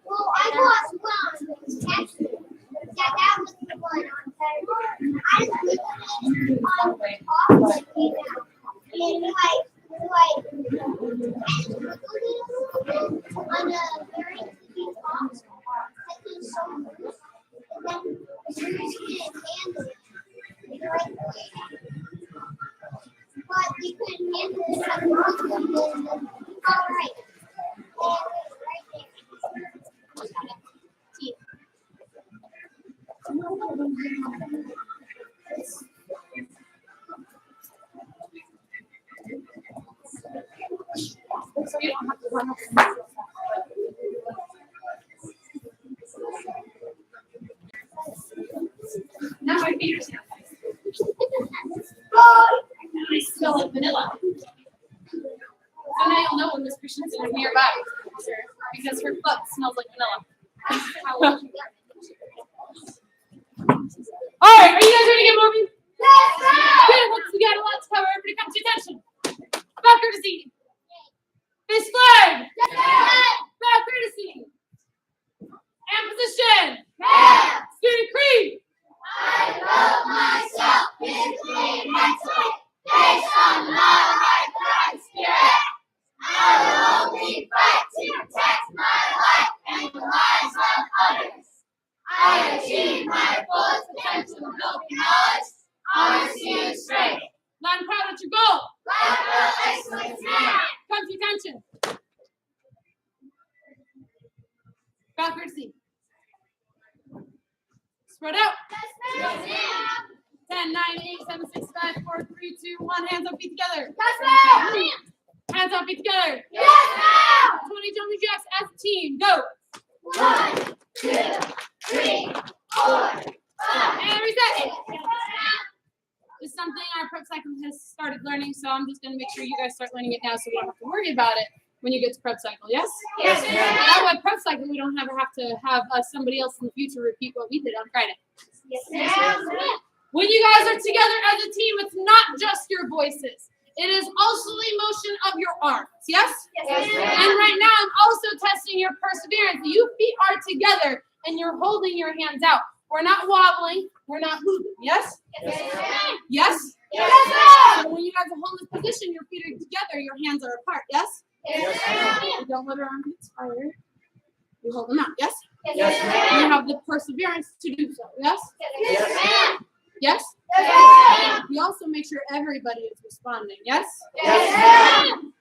Well, I lost one. Actually, that was the one on Saturday. I was on off and on a very sticky top, that is so loose, and then as soon as you didn't handle it, the right way. But you couldn't handle it at the wrong way, all right. So you don't have to run up. Now my feet are snapping. I smell like vanilla. So now you'll know when Miss Christensen is nearby, because her butt smells like vanilla. All right, are you guys ready to get moving? Yes, sir! Good, we got a lot to cover. Everybody come to attention. About courtesy. Face flag. Yes! About courtesy. And position. Yes! Student creed. I love myself physically and mentally, based on my right mind spirit. I will only fight to protect my life and the lives of others. I achieve my full potential of building knowledge, honesty, and strength. I'm proud of your goal. Life of excellence now. Come to attention. About courtesy. Spread out. Yes, ma'am. 10, 9, 8, 7, 6, 5, 4, 3, 2, 1. Hands up, feet together. Yes, ma'am. Hands up, feet together. Yes, ma'am. 20 jumping jacks as a team. Go. 1, 2, 3, 4, 5. And reset. It's something our prep cycle has started learning, so I'm just going to make sure you guys start learning it now so we don't have to worry about it when you get to prep cycle. Yes? Yes, ma'am. That way, prep cycle, we don't have to have somebody else in the future repeat what we did on Friday. Yes, ma'am. When you guys are together as a team, it's not just your voices. It is also the motion of your arms. Yes? Yes, ma'am. And right now, I'm also testing your perseverance. You feet are together, and you're holding your hands out. We're not wobbling. We're not moving. Yes? Yes, ma'am. Yes? Yes, ma'am. So when you guys hold this position, your feet are together, your hands are apart. Yes? Yes, ma'am. You don't let your arms fire. You hold them out. Yes? Yes, ma'am. You have the perseverance to do so. Yes? Yes, ma'am. Yes? Yes, ma'am. You also make sure everybody is responding. Yes? Yes, ma'am.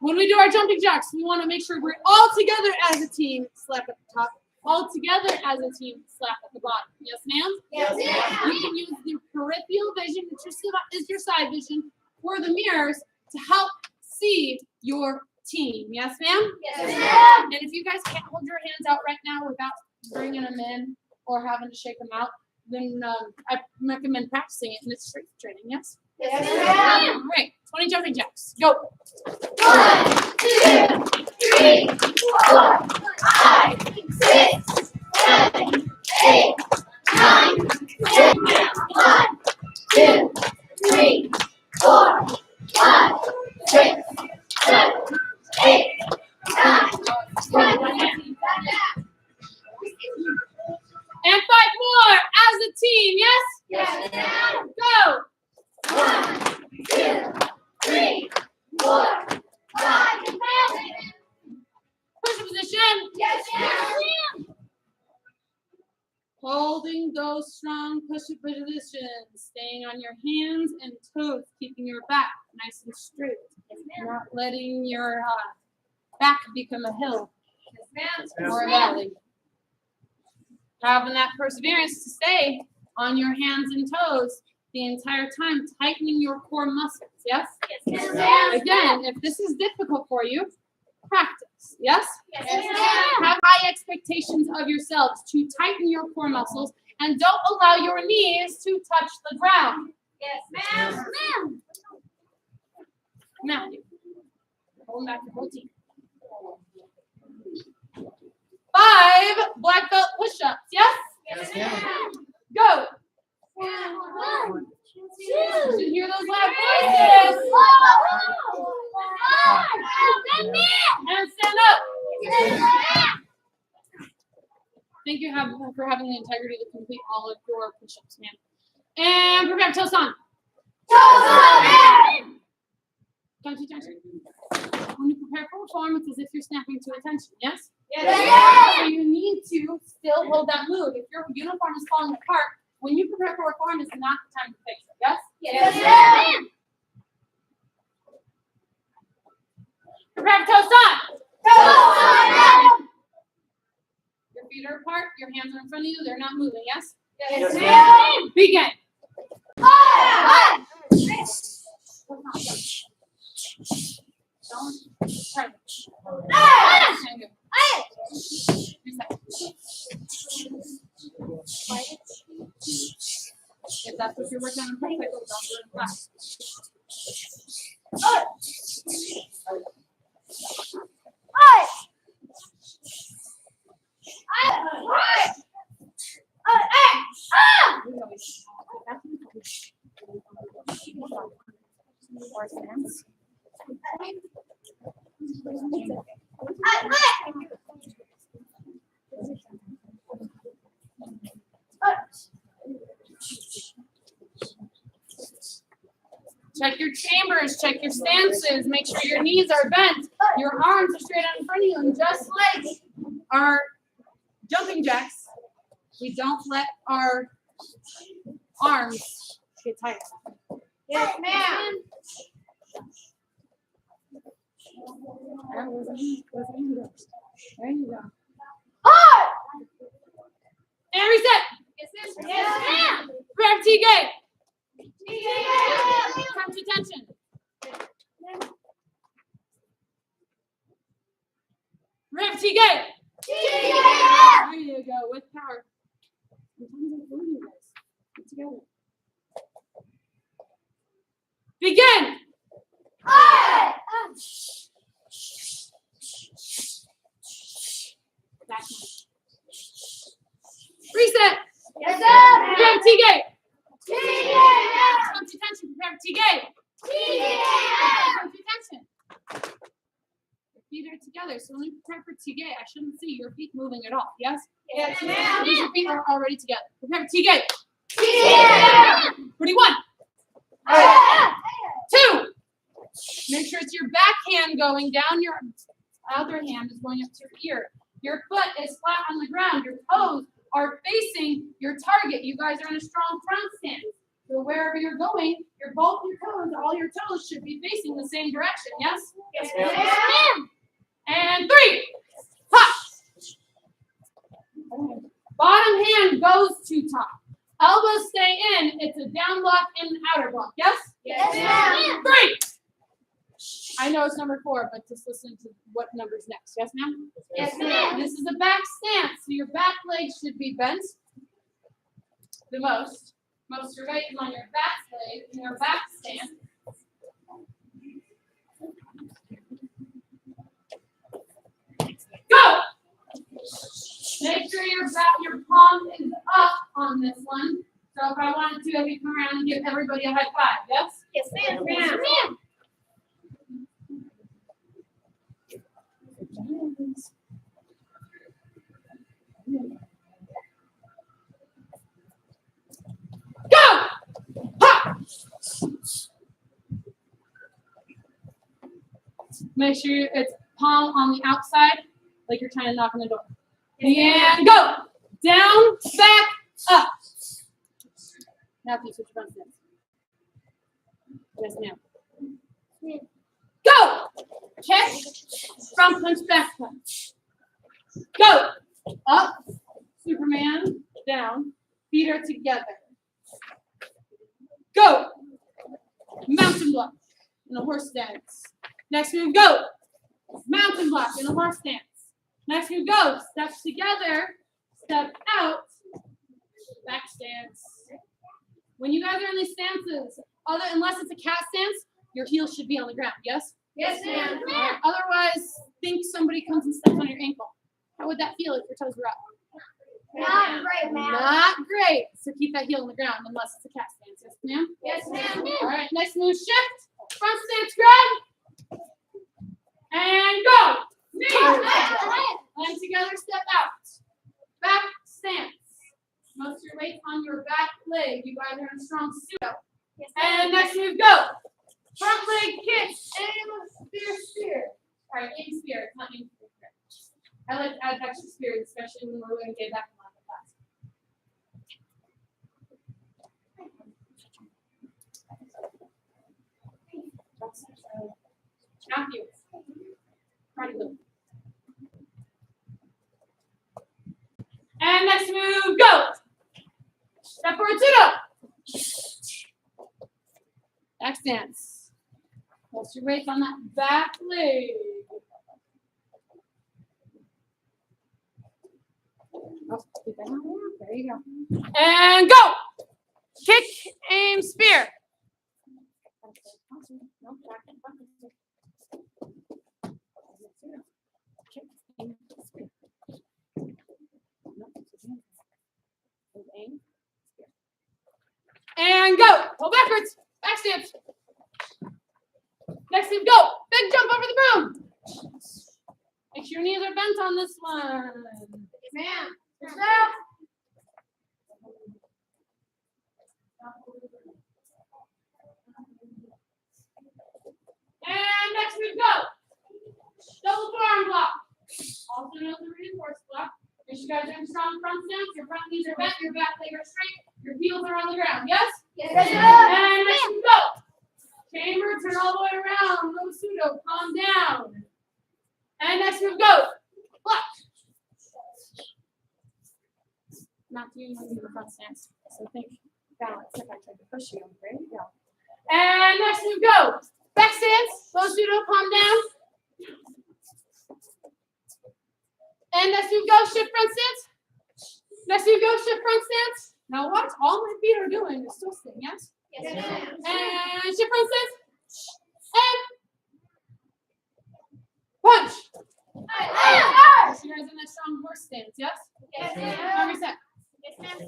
When we do our jumping jacks, we want to make sure we're all together as a team. Slap at the top. All together as a team. Slap at the bottom. Yes, ma'am? Yes, ma'am. You can use the peripheral vision, which is your side vision, or the mirrors to help see your team. Yes, ma'am? Yes, ma'am. And if you guys can't hold your hands out right now without bringing them in or having to shake them out, then I recommend practicing it in the strength training. Yes? Yes, ma'am. All right. 20 jumping jacks. Go. 1, 2, 3, 4, 5, 6, 7, 8, 9, 10. 1, 2, 3, 4, 5, 6, 7, 8, 9, 10. push-up position, staying on your hands and toes, keeping your back nice and straight, not letting your back become a hill or a valley. Having that perseverance to stay on your hands and toes the entire time, tightening your core muscles. Yes? Yes, ma'am. Again, if this is difficult for you, practice. Yes? Yes, ma'am. Have high expectations of yourselves to tighten your core muscles and don't allow your knees to touch the ground. Yes, ma'am. Matthew, hold back to 14. 5 black belt push-ups. Yes? Yes, ma'am. Go. 1, 2. You should hear those loud voices. And stand up. Thank you for having the integrity to complete all of your push-ups, ma'am. And prepare toes on. Don't you touch it. When you prepare for performance, it's as if you're snapping to attention, yes? Yes. So you need to still hold that mood. If your uniform is falling apart, when you prepare for performance, it's not the time to fix it, yes? Yes. Prepare for toes on. Your feet are apart, your hands are in front of you, they're not moving, yes? Yes, ma'am. Begin. Don't try to. If that's what you're working on in practice, don't do it in class. Check your chambers, check your stances, make sure your knees are bent, your arms are straight out in front of you, and just like our jumping jacks, we don't let our arms get tight. Yes, ma'am. There you go. And reset. Yes, ma'am. Grab T-gate. Yes. Come to attention. Grab T-gate. There you go, with power. Sometimes I fool you guys. Get together. Begin. Back one. Reset. Yes, sir. Grab T-gate. T-gate. Come to attention. Grab T-gate. T-gate. Come to attention. Your feet are together, so when you prepare for T-gate, I shouldn't see your feet moving at all. Yes? Yes, ma'am. Your feet are already together. Prepare for T-gate. T-gate. Ready? 1, 2. Make sure it's your back hand going down. Your other hand is going up to your ear. Your foot is flat on the ground. Your toes are facing your target. You guys are in a strong front stance. So wherever you're going, both your toes, all your toes should be facing the same direction. Yes? Yes, ma'am. And 3. Hop. Bottom hand goes to top. Elbows stay in. It's a down block and an outer block. Yes? Yes, ma'am. 3. I know it's number 4, but just listen to what number's next. Yes, ma'am? Yes, ma'am. This is a back stance. So your back leg should be bent the most. Most of your weight is on your back leg in your back stance. Go! Make sure your palm is up on this one. So if I wanted to, I could come around and give everybody a high five. Yes? Yes, ma'am. Yes, ma'am. Go! Hop! Make sure it's palm on the outside, like you're trying to knock on the door. And go! Down, back, up. Matthew, switch front stance. Yes, ma'am. Go! Kick, front punch, back punch. Go! Up, Superman, down, feet are together. Go! Mountain block in a horse stance. Next move, go! Mountain block in a horse stance. Next move, go! Steps together, step out, back stance. When you guys are in these stances, unless it's a cat stance, your heels should be on the ground, yes? Yes, ma'am. Otherwise, think somebody comes and steps on your ankle. How would that feel if your toes were up? Not great, ma'am. Not great. So keep that heel on the ground unless it's a cat stance. Yes, ma'am? Yes, ma'am. All right, next move, shift. Front stance, grab. And go. Knee. Legs together, step out. Back stance. Most of your weight on your back leg. You guys are in a strong pseudo. Yes, And next move, go. Front leg kick. And spear. All right, aim spear. It's not aim spear. I like to add extra spears, especially when we're going to get back in the class. Matthew. And next move, go. Step forward, pseudo. Back stance. Hold your weight on that back leg. Oh, keep that on there. There you go. And go. Kick, aim, spear. And go. Pull backwards. Back stance. Next move, go. Big jump over the broom. Make sure your knees are bent on this one. Yes, ma'am. Yes, ma'am. And next move, go. Double forearm block. Also known as a reinforced block. Make sure you guys are in strong front stance. Your front knees are bent. Your back leg are straight. Your heels are on the ground. Yes? Yes, ma'am. And next move, go. Chamber, turn all the way around. No pseudo. Calm down. And next move, go. Block. Matthew, you want to do the front stance. So think balance. If I tried to push you, there you go. And next move, go. Back stance. Low pseudo, calm down. And next move, go. Shift front stance. Next move, go. Shift front stance. Now watch. All my feet are doing is twisting, yes? Yes, ma'am. And shift front stance. And punch. So you guys in that strong horse stance, yes? Yes, ma'am. Now reset. Yes,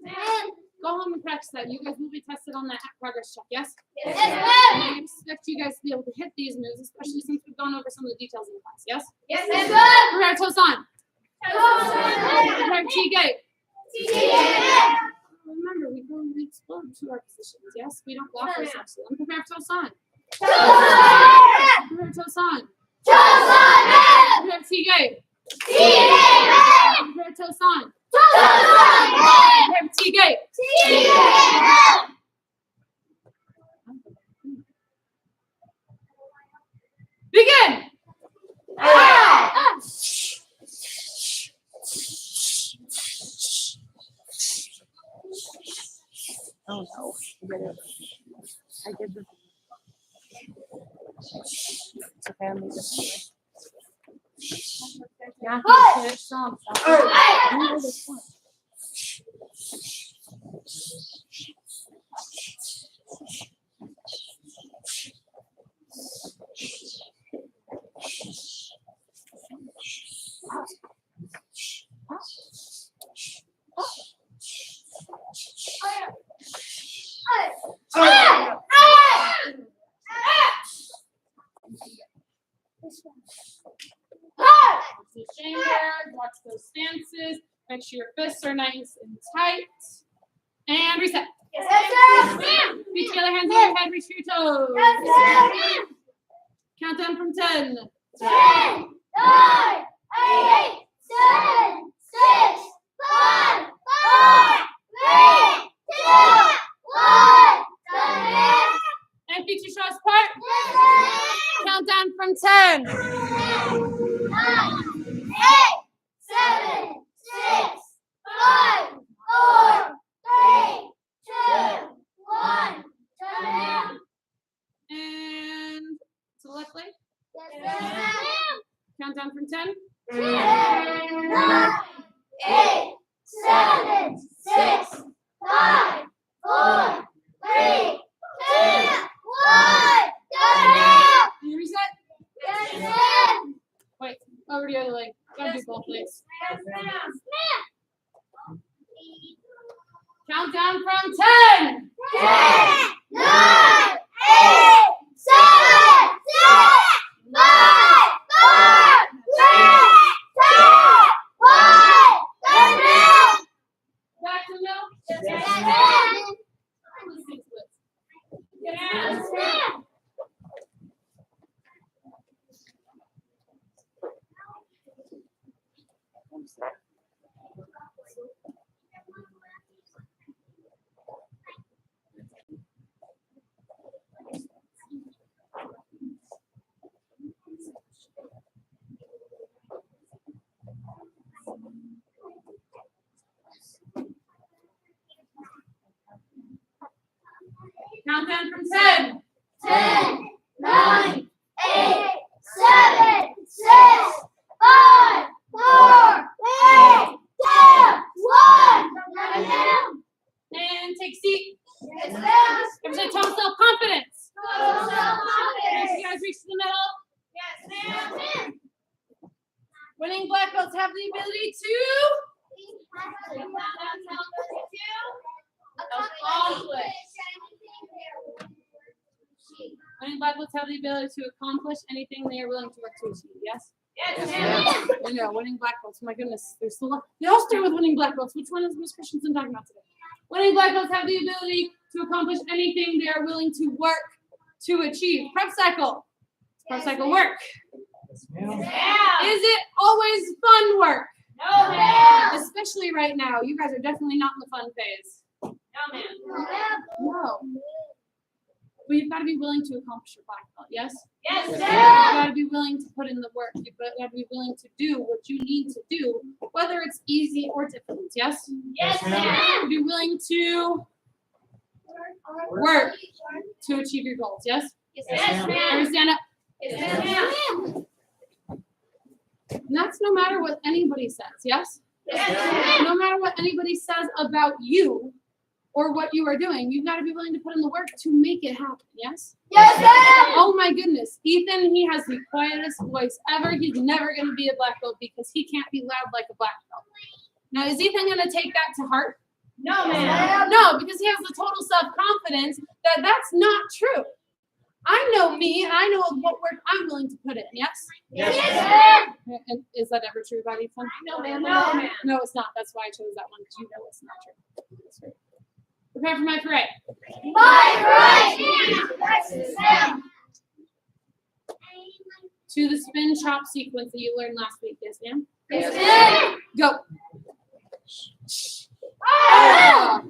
ma'am. Go home and practice that. You guys will be tested on that progress check, yes? Yes, And ma'am. I expect you guys to be able to hit these moves, especially since we've gone over some of the details in the class, yes? Yes, ma'am. Prepare toes on. Prepare T-gate. Remember, we explode to our positions, yes? We don't block ourselves. So prepare toes on. Prepare toes on. Prepare T-gate. Prepare toes on. Prepare T-gate. Begin. Oh no, I did this. It's okay, I'll leave this one. Yeah, finish strong. Do this one. The chamber, watch those stances. Make sure your fists are nice and tight. And reset. Yes, ma'am. Feet together, hands on your head, reach for your toes. Yes, ma'am. Count down from 10. 10, 9, 8, 7, 6, 5, 4, 3, 2, Countdown from 10. 9, 8, 7, 6, 5, 4, 3, 2, 1. Turn around. And to the left leg. Yes, ma'am. Countdown from 10. 10, 9, 8, 7, 6, 5, 4, 3, 2, 1. Turn around. Can you reset? Yes, ma'am. Wait, over the other leg. Gotta do both legs. Yes, ma'am. Countdown from 10. 10, 9, 8, 7, 6, 5, 4, 3, 2, 1. Turn around. Back to middle. Yes, ma'am. Yes, Yes, ma'am. Countdown from 10. 10, 9, 8, 7, 6, 5, 4, 3, 2, 1. Turn around. And take seat. Yes, ma'am. Everybody total self-confidence. Total Next, self-confidence. you guys reach to the middle. Yes, ma'am. Winning black belts have the ability to accomplish. Winning black belts have the ability to accomplish anything they are willing to work to achieve. Yes? Yes, ma'am. I know, winning black belts. My goodness, there's still they all start with winning black belts. Which one is Miss Christensen talking about today? Winning black belts have the ability to accomplish anything they are willing to work to achieve. Prep cycle. Prep cycle work. Yeah. Is it always fun work? No, ma'am. Especially right now. You guys are definitely not in the fun phase. No, ma'am. No. But you've got to be willing to accomplish your black belt, yes? Yes, You've ma'am. got to be willing to put in the work. You've got to be willing to do what you need to do, whether it's easy or difficult, yes? Yes, ma'am. Be willing to work to achieve your goals, yes? Yes, ma'am. Everybody stand up. Yes, ma'am. And that's no matter what anybody says, yes? Yes, ma'am. No matter what anybody says about you or what you are doing, you've got to be willing to put in the work to make it happen, yes? Yes, ma'am. Oh my goodness, Ethan, he has the quietest voice ever. He's never going to be a black belt because he can't be loud like a black belt. Now, is Ethan going to take that to heart? No, ma'am. No, because he has the total self-confidence that that's not true. I know me, and I know what work I'm willing to put in, yes? Yes, ma'am. And is that ever true about Ethan? No, ma'am. No, ma'am. No, it's not. That's why I chose that one, because you know it's not true. That's right. Prepare for my parade. Yes, ma'am. To the spin chop sequence that you learned last week, yes, ma'am? Yes, ma'am. Go. Ah!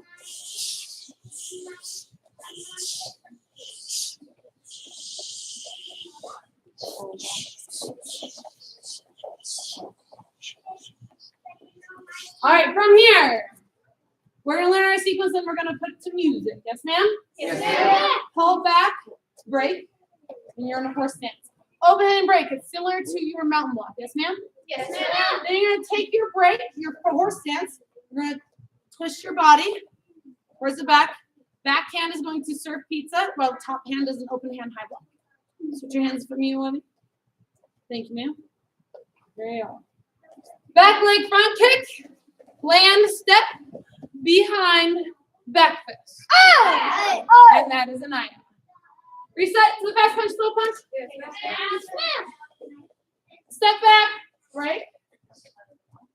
All right, from here, we're going to learn our sequence and we're going to put to music. Yes, ma'am? Yes, ma'am. Pull back, break, and you're in a horse stance. Open and break. It's similar to your mountain block. Yes, ma'am? Yes, ma'am. Then you're going to take your break, your horse stance. You're going to twist your body. Where's the back? Back hand is going to serve pizza, while top hand is an open hand high block. Switch your hands for me, Willie. Thank you, ma'am. There you are. Back leg front kick. Land step behind back fist. Oh! And that is an eye. Reset to the fast punch, slow punch. Yes, ma'am. Step back, break,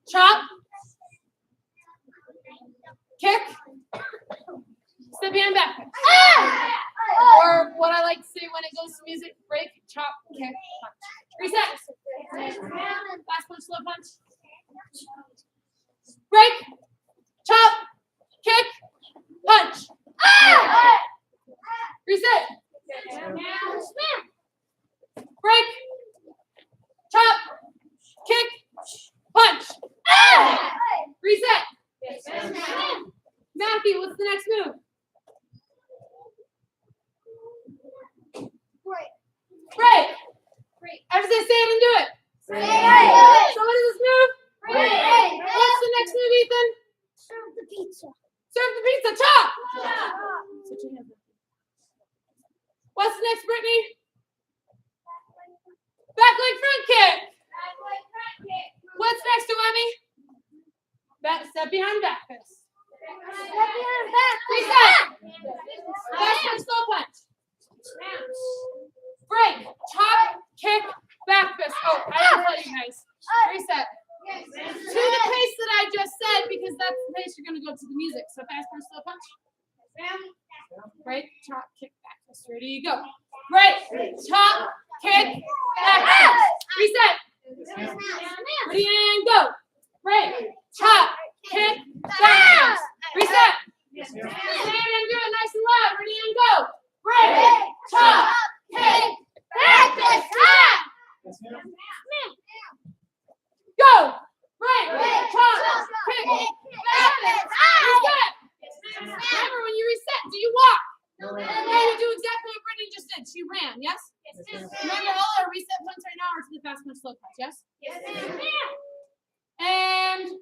chop, kick, step behind back. Or what I like to say when it goes to music, break, chop, kick, punch. Reset. Fast punch, slow punch. Break, chop, kick, punch. Reset. Break, Mackie, what's the next move? Break. Everybody say it and do it. So what is this move? What's the next move, Ethan? Serve the pizza. Serve the pizza. Chop. What's the next, Brittany? Back leg front kick. What's next, Emmy? Back step behind back fist. Reset. Back punch, slow punch. Break. Chop. Kick. Back fist. Oh, I didn't tell you guys. Reset. To the pace that I just said, because that's the pace you're going to go to the music. So fast punch, slow punch. Break, chop, kick, back fist. Ready, go. Break, chop, kick, back fist. Reset. Ready and go. Break, chop, kick, back fist. Reset. Stand and do it nice and loud. Ready and go. Break, chop, kick, back fist. Go! Break! Chop! Kick! Back fist! Reset! Remember, when you reset, do you walk? No, you do exactly what Brittany just did. She ran, yes? Remember, all our reset points right now are to the fast punch, slow punch, yes? And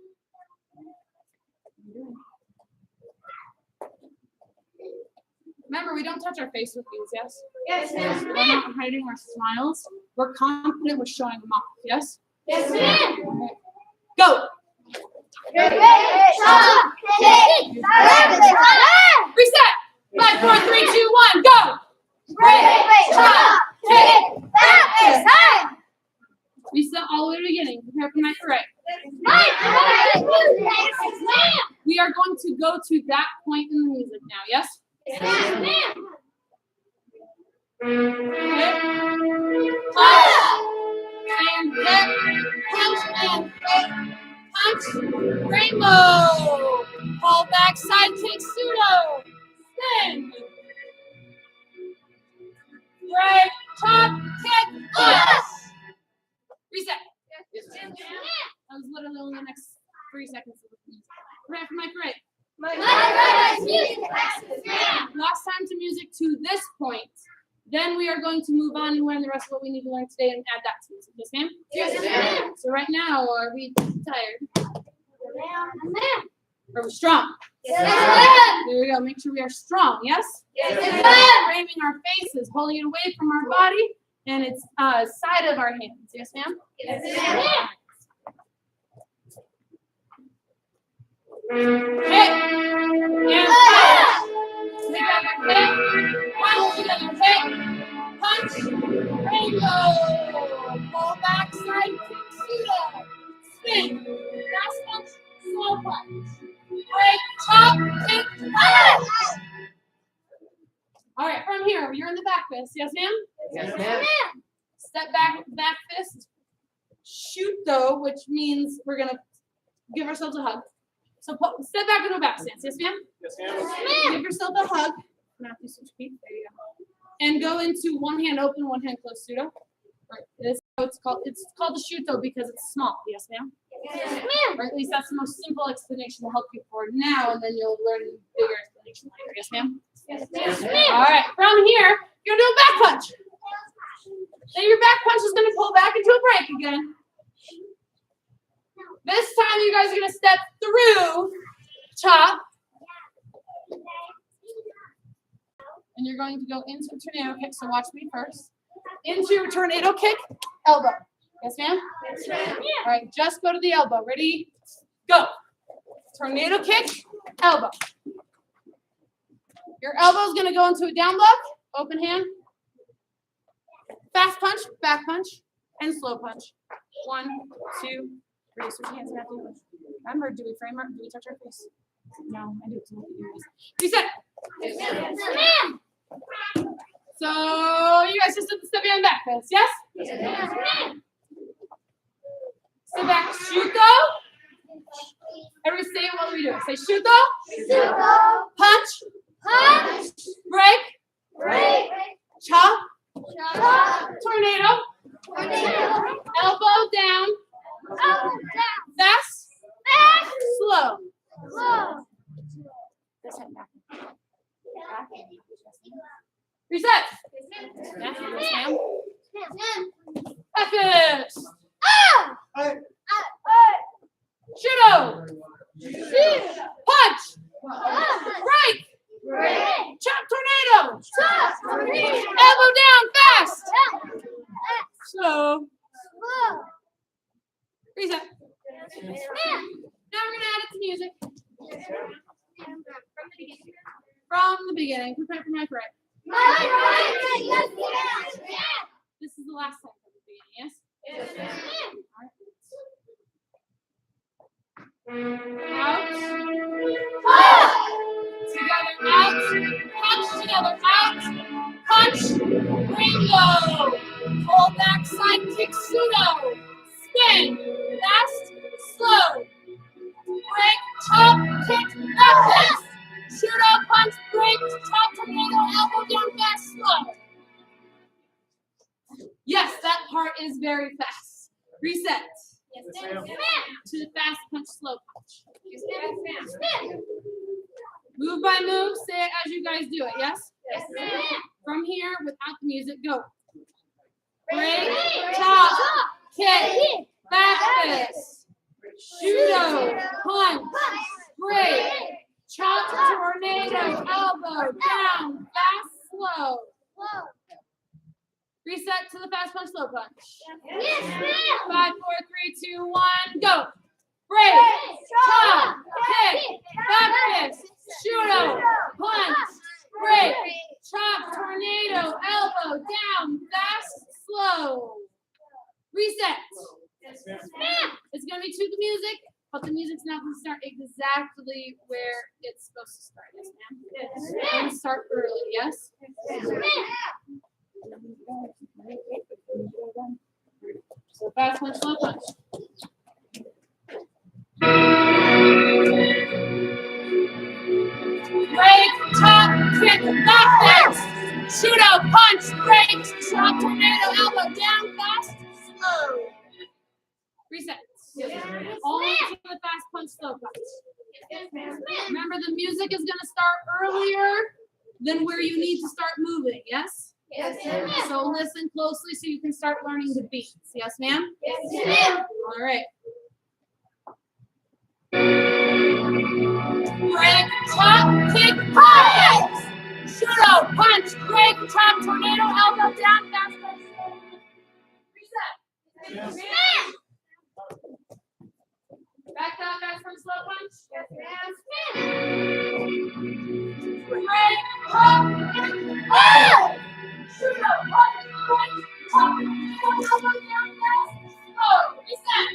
remember, we don't touch our face with these, yes? We're not hiding our smiles. We're confident with showing them off, yes? Go! Reset! 5, 4, 3, 2, 1, go! Reset all the way to the beginning. Prepare for left to right. We are going to go to that point in the music now, yes? And hit, punch and hit, punch, rainbow, fall back, side kick, pseudo, spin, break, chop, kick, reset. That was literally only the next 3 seconds of the music. Prepare for mic right. Last time to music to this point. Then we are going to move on and learn the rest of what we need to learn today and add that to music. Yes, ma'am? Yes, ma'am. So right now, are we tired? Are we strong? Yes, ma'am. There we go. Make sure we are strong, yes? Yes, ma'am. Framing our faces, holding it away from our body, and it's side of our hands. Yes, ma'am? Yes, ma'am. Hit. And punch. Together, hit. Punch, together, hit. Punch. Rainbow. Pull back, side kick, pseudo. Spin. Fast punch, slow punch. Break, chop, kick, punch. All right, from here, you're in the back fist. Yes, ma'am? Yes, ma'am. Step back, back fist. Shoot, though, which means we're going to give ourselves a hug. So step back into a back stance. Yes, ma'am? Yes, ma'am. Give yourself a hug. Matthew, switch feet. There you go. And go into one hand open, one hand closed pseudo. It's called the shuto because it's small. Yes, ma'am? Yes, ma'am. Or at least that's the most simple explanation to help you for now, and then you'll learn a bigger explanation later. Yes, ma'am? Yes, ma'am. All right. From here, you're gonna do a back punch. Then your back punch is gonna pull back into a break again. This time, you guys are gonna step through, chop, and you're going to go into a tornado kick. So watch me first. Into your tornado kick, elbow. Yes, ma'am? Yes, ma'am. All right, just go to the elbow. Ready? Go. Tornado kick, elbow. Your elbow is going to go into a down block, open hand, fast punch, back punch, and slow punch. 1, 2, 3. Switch hands, Matthew. Remember, do we frame our, do we touch our face? No, I do it to look at you guys. Reset. Yes, ma'am. So you guys just did the step behind back fist, yes? Yes, ma'am. Step back, shoot though. Everybody say it while we do it. Say shoot though. Punch. Punch. Break. Break. Chop. Chop. Tornado. Tornado. Elbow down. Elbow down. Fast. Fast. Slow. Slow. This Back fist. Judo. Punch. Break. Chop tornado. Elbow down fast. Slow. Reset. Now we're gonna add it to music. From the beginning. Prepare for my right. This is the last time from the beginning, yes? Out. Together, out. Punch together, out. Punch. Rainbow. Hold back, side kick, pseudo. Spin. Fast, slow. Break, chop, kick, back fist. Pseudo, punch, break, chop, tornado, elbow down, fast, slow. Yes, that part is very fast. Reset. To the fast punch, slow punch. Move by move, say it as you guys do it, yes? From here, without the music, go. Break, chop, kick, back fist, judo, punch, break, chop, tornado, elbow, down, fast, slow. Reset to the fast punch, slow punch. 5, 4, 3, 2, 1, go. Break, chop, kick, back fist, judo, punch, break, chop, tornado, elbow, down, fast, slow. Reset. It's going to be to the music, but the music's not going to start exactly where it's supposed to start. Yes, ma'am? It's going to start early, yes? So fast punch, slow punch. Break, chop, kick, back fist, judo, punch, break, chop, tornado, elbow, down, fast, slow. Reset. Only to the fast punch, slow punch. Remember, the music is going to start earlier than where you need to start moving, yes? So listen closely so you can start learning the beats. Yes, ma'am? All right. Break, chop, kick, punch! Judo, punch, break, chop, tornado, elbow, down, fast, slow. Reset. Back down, fast punch, slow punch. Break, chop, kick, punch! Judo, punch, break, chop, tornado, elbow, down, fast, slow. Reset.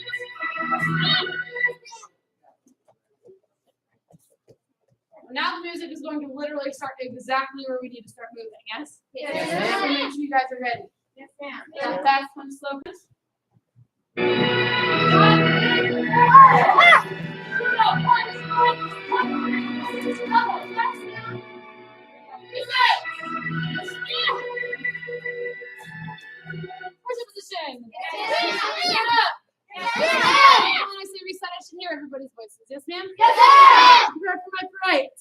Now the music is going to literally start exactly where we need to start moving, yes? So make sure you guys are ready. So fast punch, slow punch. Where's your position? Stand up. When I say reset, I should hear everybody's voices. Yes, ma'am? Prepare for my right.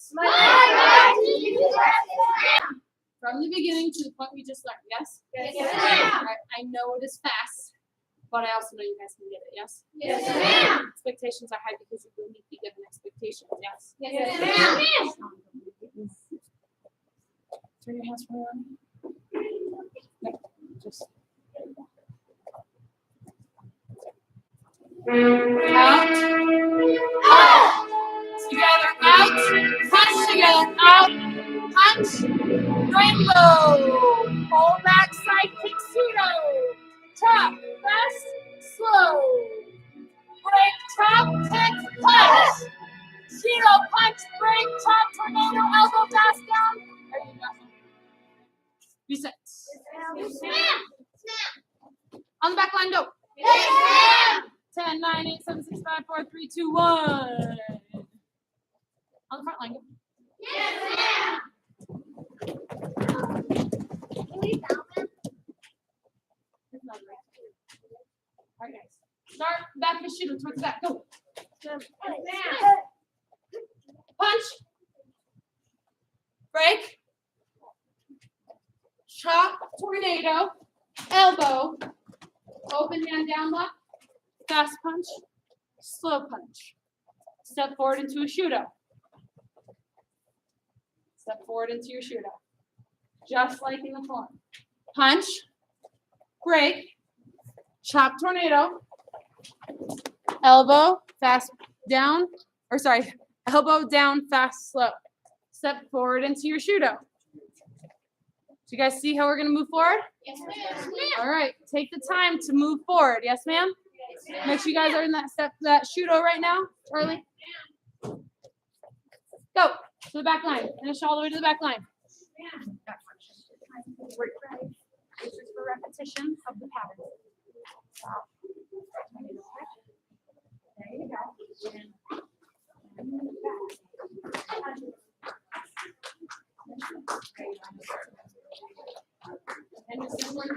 From the beginning to the point we just learned, yes? All right, I know it is fast, but I also know you guys can get it, yes? Expectations are high because you will need to be given expectations, yes? Turn your hands for me. Just out, together, out, punch together, out, punch, rainbow, hold back, side kick, pseudo, chop, fast, slow, break, chop, kick, punch, pseudo, punch, break, chop, tornado, elbow, fast, down, there you go. Reset. On the back line, go. 10, 9, 8, 7, 6, 5, 4, 3, 2, 1. On the front line, go. All right, guys. Start back of the shooter towards the back. Go. Punch. Break. Chop. Tornado. Elbow. Open hand down lock, fast punch, slow punch. Step forward into a shudo. Step forward into your shudo. Just like in the form. Punch, break, chop tornado, elbow, fast down, elbow down, fast, slow. Step forward into your shudo. Do you guys see how we're gonna move forward? Yes, ma'am. All right, take the time to move forward. Yes, ma'am? Yes, Make sure you guys are in that step, that shudo right now, Charlie. Go to the back line. Finish all the way to the back line. This is for repetition of the pattern. There you go. And this is one.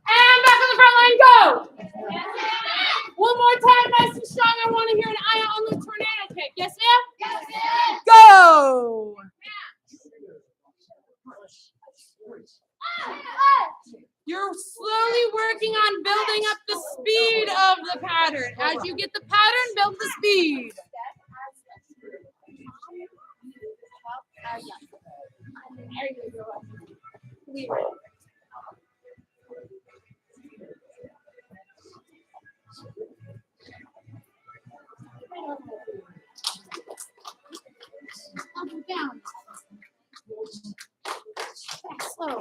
And back on the front line, go! One more time, nice and strong. I want to hear an eye on the tornado kick. Yes, ma'am? Yes, ma'am. Go! You're slowly working on building up the speed of the pattern. As you get the pattern, build the speed. Up and down. Back slow.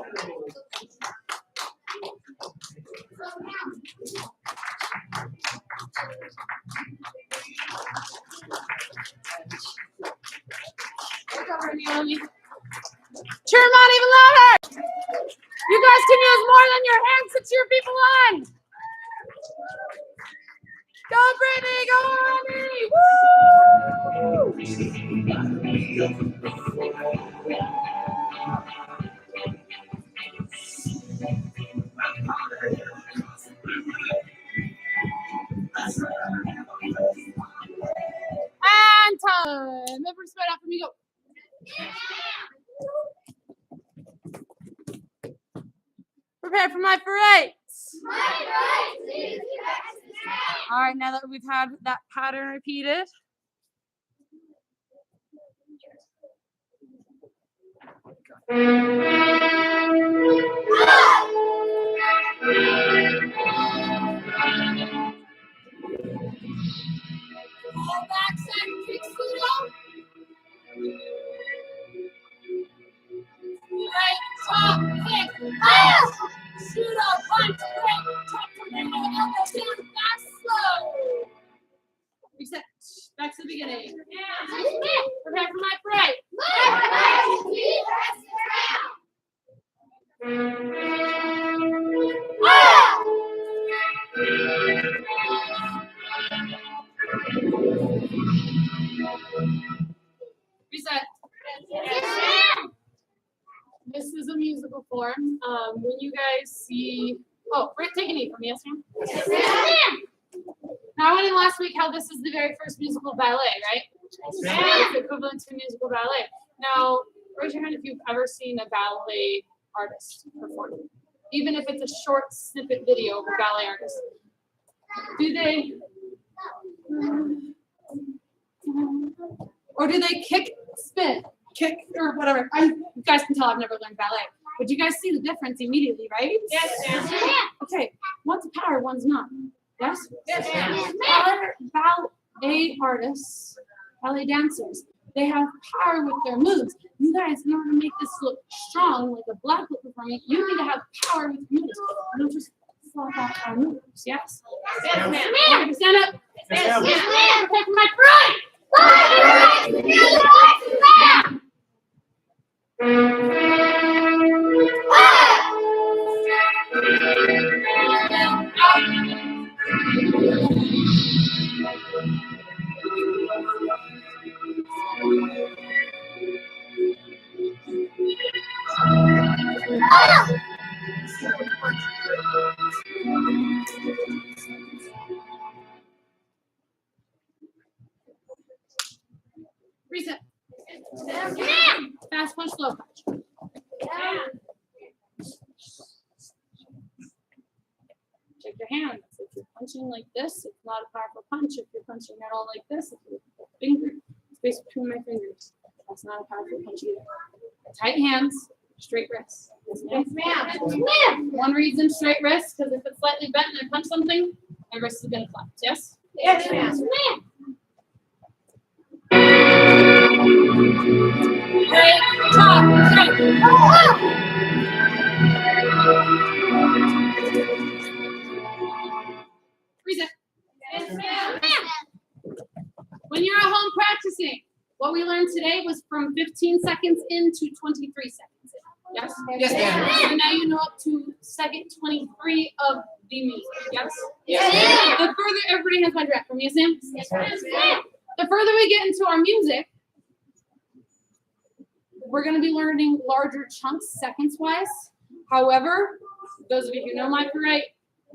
Cheer them on even louder. You guys can use more than your hands to cheer people on. Go, Brittany. Go, Ronnie. Woo! And time. Remember, spread out for me. Go. Prepare for my parades. All right, now that we've had that pattern repeated. Pull back, side kick, pseudo. Right, top, kick, pass. Pseudo, punch, break, top, tornado, elbow down, fast, slow. Reset. Back to the beginning. Prepare for my parade. Reset. This is a musical form. When you guys see, Britt, take a knee from me, yes, ma'am? Yes, ma'am. Now, I went in last week how this is the very first musical ballet, right? It's equivalent to musical ballet. Now, raise your hand if you've ever seen a ballet artist perform, even if it's a short snippet video of a ballet artist. Do they kick, spin, kick, or whatever? You guys can tell I've never learned ballet, but you guys see the difference immediately, right? Yes, ma'am. Okay, one's power, one's not. Yes? Yes, ma'am. Ballet artists, ballet dancers, they have power with their moves. You guys, in order to make this look strong, like a black belt performing, you need to have power with your moves. Don't just flop out our moves, yes? Yes, ma'am. Stand up. Yes, ma'am. Prepare for my parade. Reset. Fast punch, slow punch. Check your hands. If you're punching like this, it's not a powerful punch. If you're punching it all like this, if your finger, space between my fingers, that's not a powerful punch either. Tight hands, straight wrists. Yes, ma'am. One reason straight wrists, because if it's slightly bent and I punch something, my wrist is going to flex. Yes? Yes, ma'am. Great job. Great. Reset. Yes, ma'am. When you're at home practicing, what we learned today was from 15 seconds into 23 seconds in. Yes? Yes, ma'am. So now you know up to second 23 of the music. Yes? Yes, ma'am. The further, everybody has my direct from me, yes, ma'am? Yes, ma'am. The further we get into our music, we're going to be learning larger chunks seconds-wise. However, those of you who know my parade,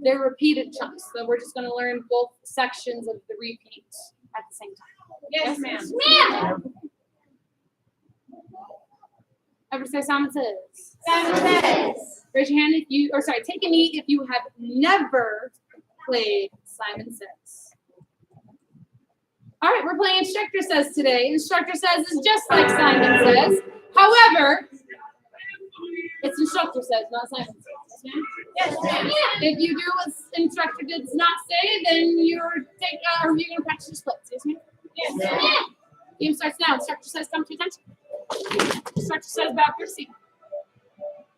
they're repeated chunks. So we're just going to learn both sections of the repeat at the same time. Yes, ma'am. Everybody say Simon Says. Simon Says. Raise your hand if you, or sorry, take a knee if you have never played Simon Says. All right, we're playing Instructor Says today. Instructor Says is just like Simon Says. However, it's Instructor Says, not Simon Says. Yes, ma'am. If you do what Instructor does not say, then you're going to practice your splits. Yes, ma'am? Yes, ma'am. Game starts now. Instructor Says, come to attention. Instructor Says, back your seat.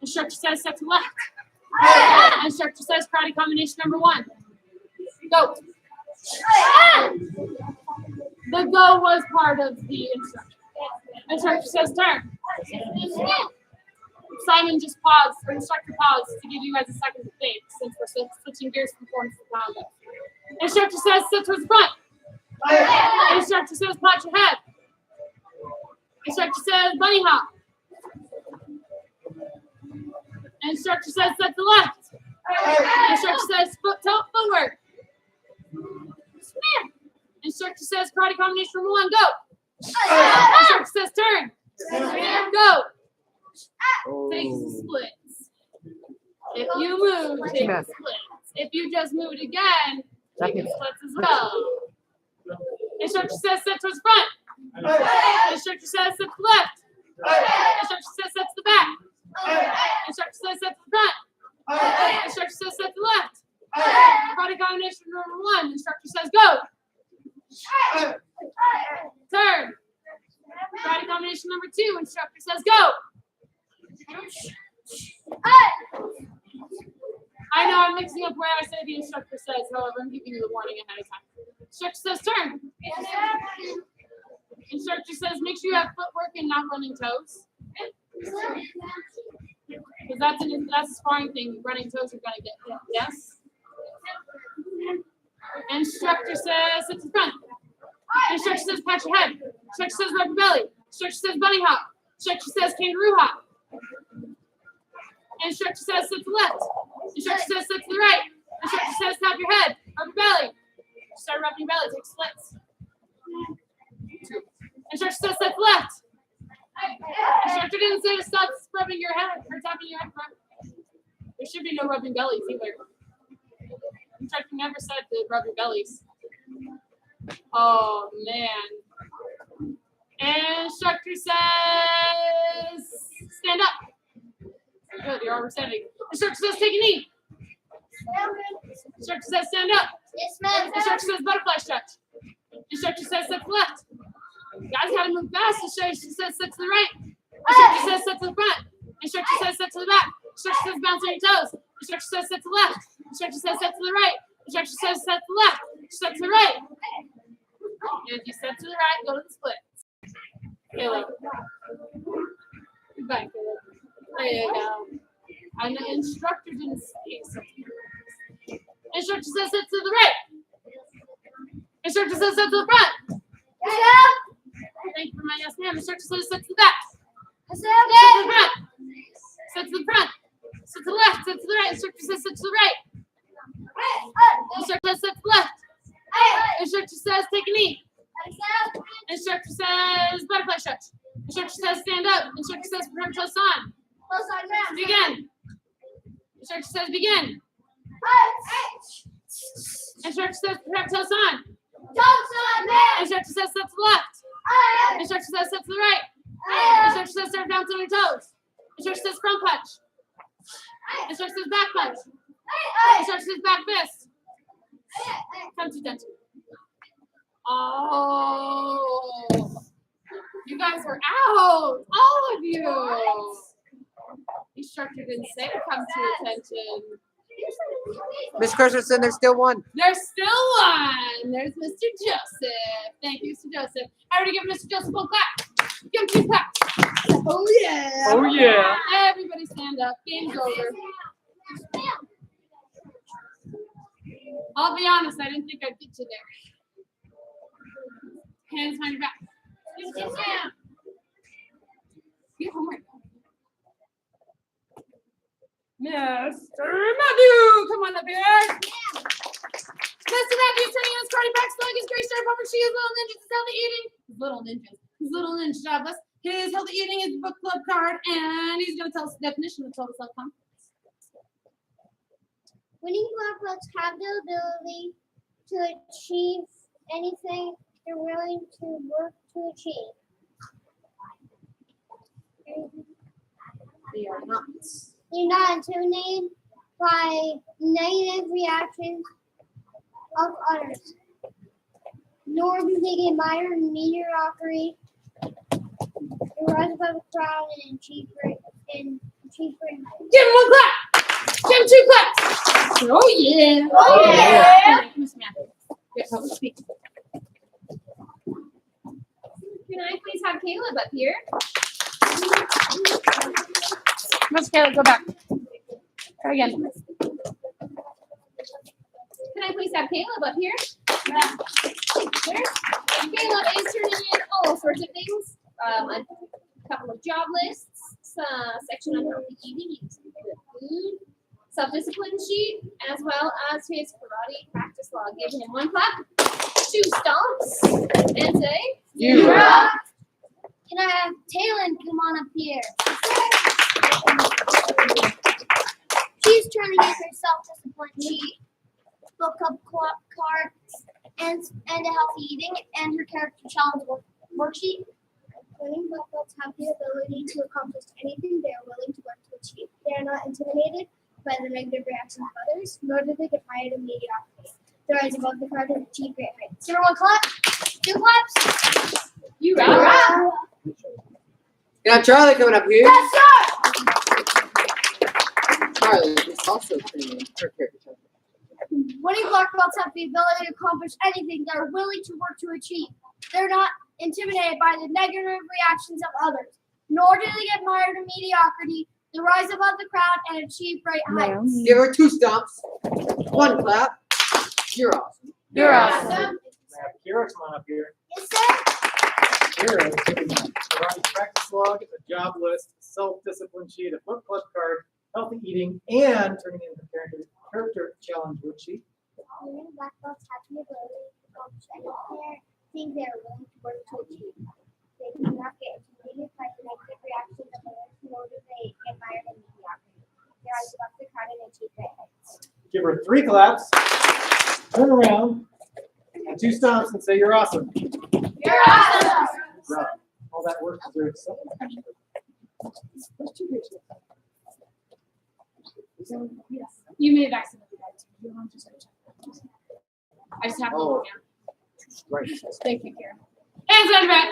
Instructor Says, step to left. Instructor Says, karate combination number 1. Go. The go was part of the instruction. Instructor Says, turn. Simon just paused, or instructor paused to give you guys a second to think, since we're switching gears from forms to combo. Instructor Says, sit towards the front. Instructor Says, pat your head. Instructor Says, bunny hop. Instructor Says, set to left. Instructor Says, footwork. Instructor Says, karate combination number 1, go. Instructor Says, turn. Go. Takes the splits. If you move, take the splits. If you just moved again, take the splits as well. Instructor Says, set towards the front. Instructor Says, set to the left. Instructor Says, set to the back. Instructor Says, set to the front. Instructor Says, set to the left. Karate combination number 1. Instructor Says, go. Turn. Karate combination number 2. Instructor Says, go. I know I'm mixing up where I say the instructor says, however, I'm giving you the warning ahead of time. Instructor Says, turn. Instructor Says, make sure you have footwork and not running toes. Because that's a sparring thing. Running toes are going to get hit. Yes? Instructor Says, sit to the front. Instructor Says, pat your head. Instructor Says, rub your belly. Instructor Says, bunny hop. Instructor Says, kangaroo hop. Instructor Says, sit to the left. Instructor Says, sit to the right. Instructor Says, tap your head. Rub your belly. Start rubbing your belly. Take splits. Instructor Says, sit to the left. Instructor didn't say to stop rubbing your head or tapping your head. There should be no rubbing bellies either. Instructor never said to rub your bellies. Oh, man. Instructor Says, stand up. Good, you're already standing. Instructor Says, take a knee. Instructor Says, stand up. Yes, ma'am. Instructor Says, butterfly stretch. Instructor Says, sit to the left. You guys gotta move fast. Instructor Says, sit to the right. Instructor Says, sit to the front. Instructor Says, sit to the back. Instructor Says, bounce on your toes. Instructor Says, sit to the left. Instructor Says, sit to the right. Instructor Says, sit to the left. Sit to the right. And if you step to the right, go to the splits. Caleb. Goodbye, Caleb. There you go. And the instructor didn't say something. Instructor Says, sit to the right. Instructor Says, sit to the front. Thank you for my yes, ma'am. Instructor Says, sit to the back. Sit to the front. Sit to the front. Instructor says step to the right. Instructor says step to the left. Instructor says take a knee. Instructor says butterfly stretch. Instructor says stand up. Instructor says prepare toes on. Begin. Instructor says begin. Instructor says prepare toes on. Instructor says step to the left. Instructor says step to the right. Instructor says start down on your toes. Instructor says front punch. Instructor says back punch. Instructor says back fist. Come to dental. Oh, you guys are out, all of you. Instructor didn't say to come to attention. Miss Christensen, there's still one. There's still one. There's Mr. Joseph. Thank you, Mr. Joseph. Everybody give Mr. Joseph a clap. Give him 2 claps. Oh, yeah. Oh, yeah. Everybody stand up. Game's over. I'll be honest, I didn't think I'd get you there. Hands behind your back. Sit down. Get homework. Mr. Matthew, come on up here. Mr. Matthew turning his karate back, slowing his gray shirt over shoes, little ninjas, his healthy eating. His little ninja jobless. His healthy eating, his book club card, and he's going to tell us the definition of total self-confidence. Winning black belts have the ability to achieve anything they're willing to work to achieve. They are not. You're not intimidated by negative reactions of others, nor do they get mired in mediocrity. They rise above the crowd and achieve great heights. Give him 1 clap. Give him 2 claps. Oh yeah. Oh, yeah. Miss Matthew. Good public speaking. Can I please have Caleb up here? Let's Caleb, go back. Try again. Can I please have Caleb up here? There. Caleb is turning in all sorts of things. A couple of job lists, section on healthy eating, good food, self-discipline sheet, as well as his karate practice log. Give him 1 clap, 2 stomps, and say, You're up. Can I have Talon come on up here? She's turning in her self-discipline sheet, book of cards, and a healthy eating, and her character challenge worksheet. Winning black belts have the ability to accomplish anything they are willing to work to achieve. They are not intimidated by the negative reactions of others, nor do they get mired in mediocrity. They rise above the crowd and achieve great heights. Give her 1 clap, 2 claps. you up. You got Charlie coming up here. Yes, sir. Charlie is also training her character. Winning black belts have the ability to accomplish anything they are willing to work to achieve. They're not intimidated by the negative reactions of others, nor do they get mired in mediocrity. They rise above the crowd and achieve great heights. Give her 2 stomps. 1 clap. You're awesome. You're awesome. Kira, come on up here. Yes, sir. Kira is giving a karate practice log, a job list, self-discipline sheet, a book club card, healthy eating, and turning in the character challenge worksheet. Winning black belts have the ability to accomplish anything they are willing to work to achieve. They do not get intimidated by the negative reactions of others, nor do they get mired in mediocrity. They rise above the crowd and achieve great heights. Give her 3 claps, turn around, and 2 stomps and say you're awesome. You're awesome. Right. All that work deserves something. You may have accidentally got it. You don't have to search. I just have to look down. Right. Thank you, Karen. Hands on your back.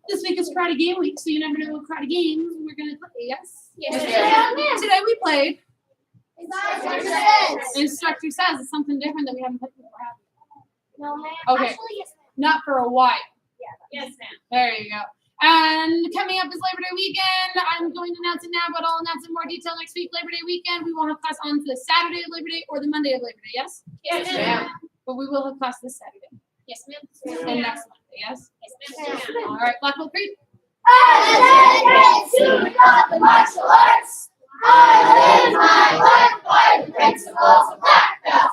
This week is Karate Game Week, so you never know what karate games we're going to play. Yes? Yes. Today we played Instructor Instructor Says. It's something different that we haven't played before, have we? No, ma'am. Okay. Actually, yes, ma'am. Not for a while. Yes, ma'am. There you go. And coming up is Labor Day weekend. I'm going to announce it now, but I'll announce it in more detail next week. Labor Day weekend, we won't have class on the Saturday of Labor Day or the Monday of Labor Day, yes? Yes, ma'am. But we will have class this Saturday Yes, ma'am. and next Monday, yes? Yes, ma'am. All right, Blackwell Creek. As dedicated student of the martial arts, I live my life by the principles of black belt.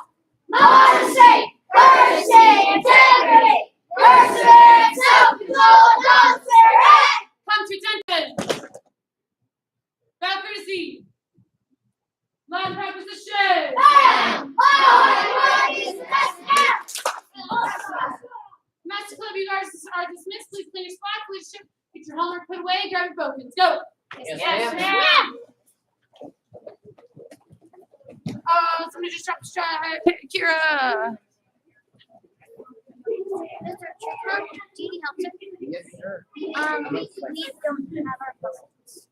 Modesty, courtesy, integrity, perseverance, self-control, and non-spirit. Come to attention. Back courtesy. Line preposition. Master Club, you guys are dismissed. Please clean your spot. Please get your homework put away. Grab your bokens. Go. Yes, ma'am. Somebody just dropped a strike. Kira. Do you need help, sir? Yes, sir. We don't have our bokens.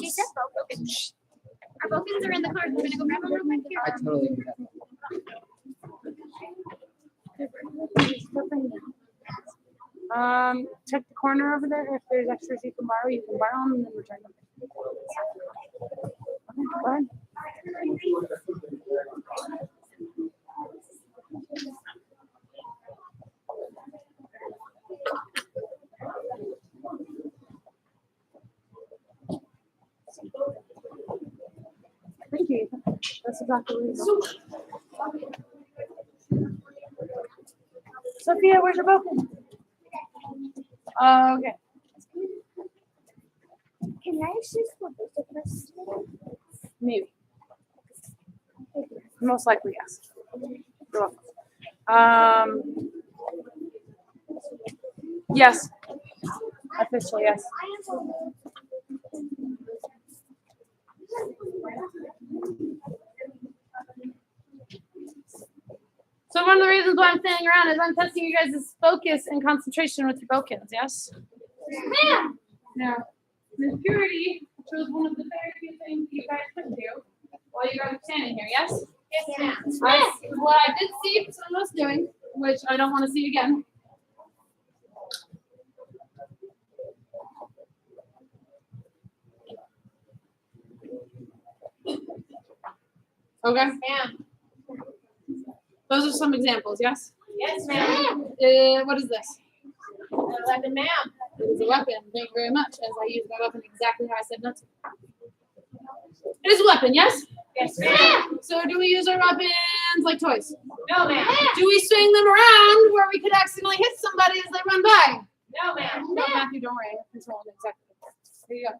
She said bokens. Our bokens are in the car. We're gonna go grab them real quick here. I totally agree. Check the corner over there. If there's extras you can borrow them and then return them. Okay, go ahead. Thank you. That's exactly what it is. Sophia, where's your boken? Okay. Can I just for both of us? Maybe. Most likely, yes. You're welcome. Yes. Officially, yes. So one of the reasons why I'm standing around is I'm testing you guys' focus and concentration with your bokens, yes? Ma'am. Now, Miss Purity chose one of the very few things you guys could do while you guys are standing here, yes? Yes, ma'am. What I did see someone else doing, which I don't want to see again. Okay. Ma'am. Those are some examples, yes? Yes, ma'am. What is this? A weapon, ma'am. It is a weapon. Thank you very much. As I use my weapon exactly how I said not to. It is a weapon, yes? Yes, ma'am. So do we use our weapons like toys? No, ma'am. Do we swing them around where we could accidentally hit somebody as they run by? No, ma'am. No, Matthew, don't worry. I control them exactly. Here you go.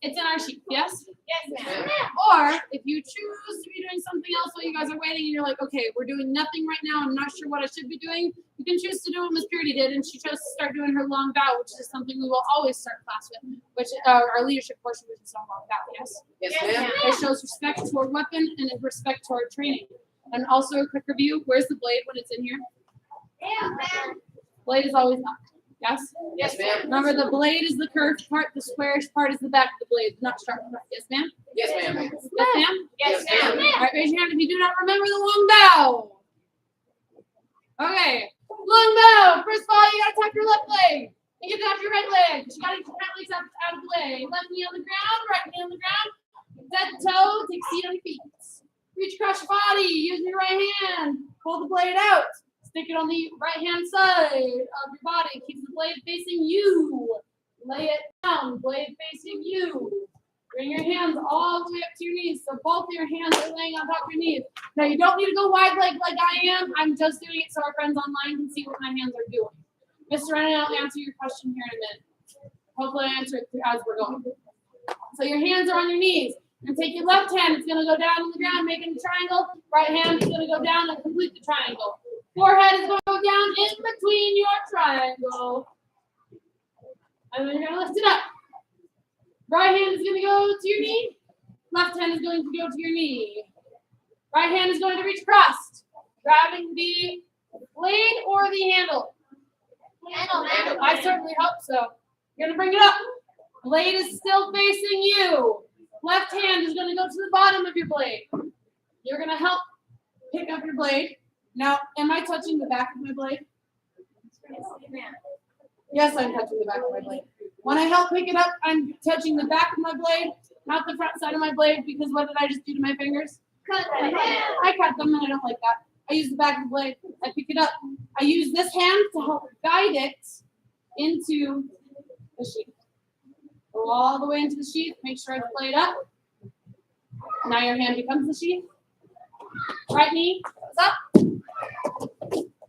It's in our sheet, yes? Yes, ma'am. Or if you choose to be doing something else while you guys are waiting and you're like, okay, we're doing nothing right now, I'm not sure what I should be doing, you can choose to do what Miss Purity did, and she chose to start doing her long bow, which is something we will always start class with, which our leadership portion, which is our long bow, yes? Yes, Yes, ma'am. It shows respect to our weapon and respect to our training. And also a quick review, where's the blade when it's in here? Yeah, ma'am. Blade is always up, yes? Yes, ma'am. Remember, the blade is the curved part, the squarish part is the back of the blade, not sharp part. Yes, ma'am? Yes, ma'am. Yes, ma'am? Yes, ma'am. All right, raise your hand if you do not remember the long bow. Okay, long bow. First of all, you gotta tap your left leg. And you tap your right leg. You gotta get your right legs out of the way. Left knee on the ground, right knee on the ground. Dead toe, take a seat on your feet. Reach across your body, using your right hand. Pull the blade out. Stick it on the right hand side of your body. Keep the blade facing you. Lay it down, blade facing you. Bring your hands all the way up to your knees. So both your hands are laying on top of your knees. Now you don't need to go wide leg like I am. I'm just doing it so our friends online can see what my hands are doing. Mr. Rennan, I'll answer your question here in a minute. Hopefully I answer it as we're going. So your hands are on your knees. And take your left hand, it's gonna go down on the ground, making a triangle. Right hand is gonna go down and complete the triangle. Forehead is going to go down in between your triangle. And then you're going to lift it up. Right hand is going to go to your knee. Left hand is going to go to your knee. Right hand is going to reach across, grabbing the blade or the handle. Handle. I certainly hope so. You're going to bring it up. Blade is still facing you. Left hand is going to go to the bottom of your blade. You're going to help pick up your blade. Now, am I touching the back of my blade? Yes, I'm touching the back of my blade. When I help pick it up, I'm touching the back of my blade, not the front side of my blade, because what did I just do to my fingers? Cut them. I cut them and I don't like that. I use the back of the blade. I pick it up. I use this hand to help guide it into the sheath. Go all the way into the sheath. Make sure it's played up. Now your hand becomes the sheath. Right knee goes up.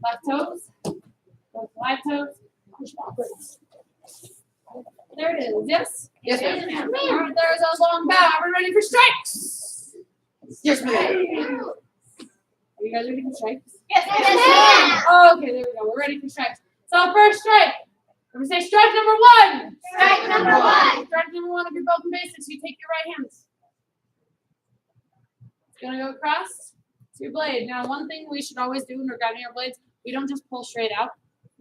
Left toes. Both live toes. Push backwards. There it is. Yes? Yes, ma'am. All right, there's a long bow. Are we ready for strikes? Yes, ma'am. Are you guys ready for strikes? Yes, Okay, there we go. We're ready for strikes. So first strike. We're going to say strike number 1. Strike number 1. Strike number 1 of your broken basics. You take your right hand. It's going to go across to your blade. Now, one thing we should always do when we're guiding our blades, we don't just pull straight out.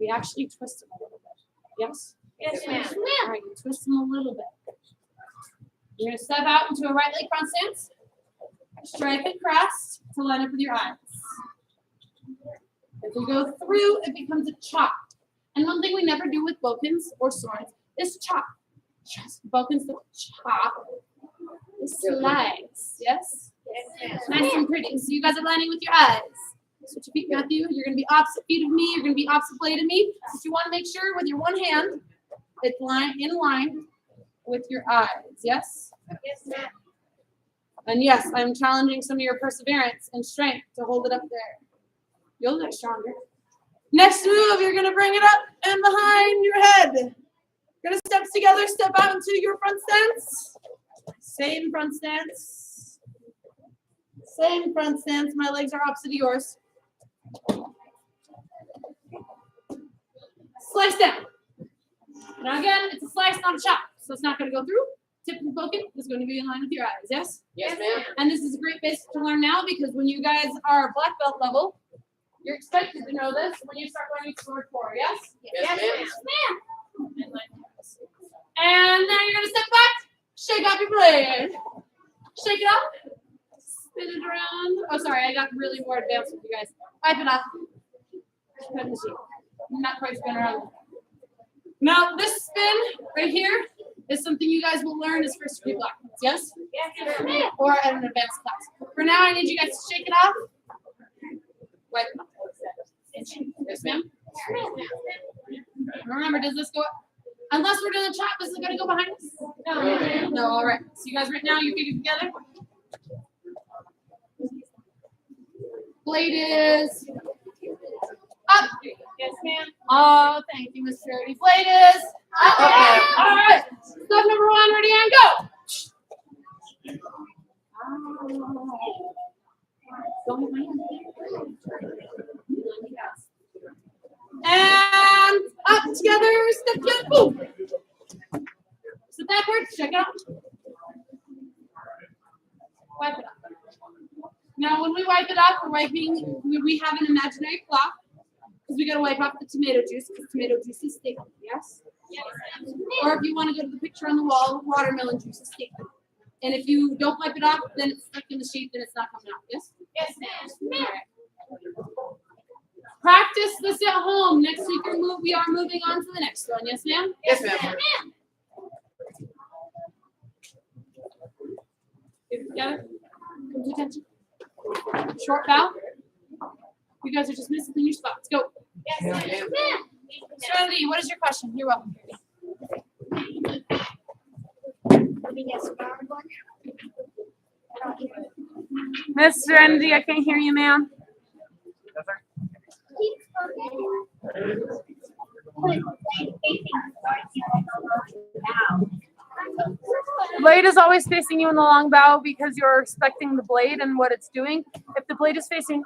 We actually twist them a little bit. Yes? Yes, ma'am. All right, you twist them a little bit. You're going to step out into a right leg front stance. Strike it crossed to line up with your eyes. If we go through, it becomes a chop. And one thing we never do with bowpins or swords is chop. Just bowpins don't chop. They slice. Yes? Nice and pretty. So you guys are lining with your eyes. Switch your feet, Matthew. You're going to be opposite feet of me. You're going to be opposite blade of me. But you want to make sure with your one hand, it's in line with your eyes. Yes? Yes, ma'am. And yes, I'm challenging some of your perseverance and strength to hold it up there. You'll get stronger. Next move, you're going to bring it up and behind your head. You're going to step together, step out into your front stance. Same front stance. Same front stance. My legs are opposite of yours. Slice down. Now again, it's a slice, not a chop. So it's not going to go through. Tip and poke it is going to be in line with your eyes, yes? Yes, ma'am. And this is a great basic to learn now because when you guys are black belt level, you're expected to know this when you start learning sword 4, yes? Yes, ma'am. And now you're going to step back, shake off your blade. Shake it off, spin it around. Oh, sorry, I got really more advanced with you guys. Wipe it off. Put in the sheet. Not quite spin around. Now, this spin right here is something you guys will learn as first degree black belts, yes? Yes, ma'am. Or at an advanced class. For now, I need you guys to shake it off. Wipe it off. Yes, ma'am? Remember, does this go up? Unless we're doing a chop, is it going to go behind us? No. No, all right. So you guys right now, you're figured together. Blade is up. Yes, ma'am. Oh, thank you, Mr. Ernie. Blade is up. Okay. All right. Step number 1, ready and go. Don't hit my hand. And up together, step 2, boom. Step backwards, check it out. Wipe it off. Now, when we wipe it off, we're wiping, we have an imaginary cloth because we got to wipe off the tomato juice because tomato juice is sticky, yes? Yes, Or if you want to go to the picture on the wall, watermelon juice is sticky. And if you don't wipe it off, then it's stuck in the sheet, then it's not coming out, yes? Yes, ma'am. All right. Practice this at home. Next week we are moving on to the next one. Yes, ma'am? Yes, ma'am. Get it together. Come to attention. Short bow. You guys are just missing your spots. Go. Yes, Yes, ma'am. ma'am. Serenity, what is your question? You're welcome. Miss Serenity, I can't hear you, ma'am. The blade is always facing you in the long bow because you're expecting the blade and what it's doing. If the blade is facing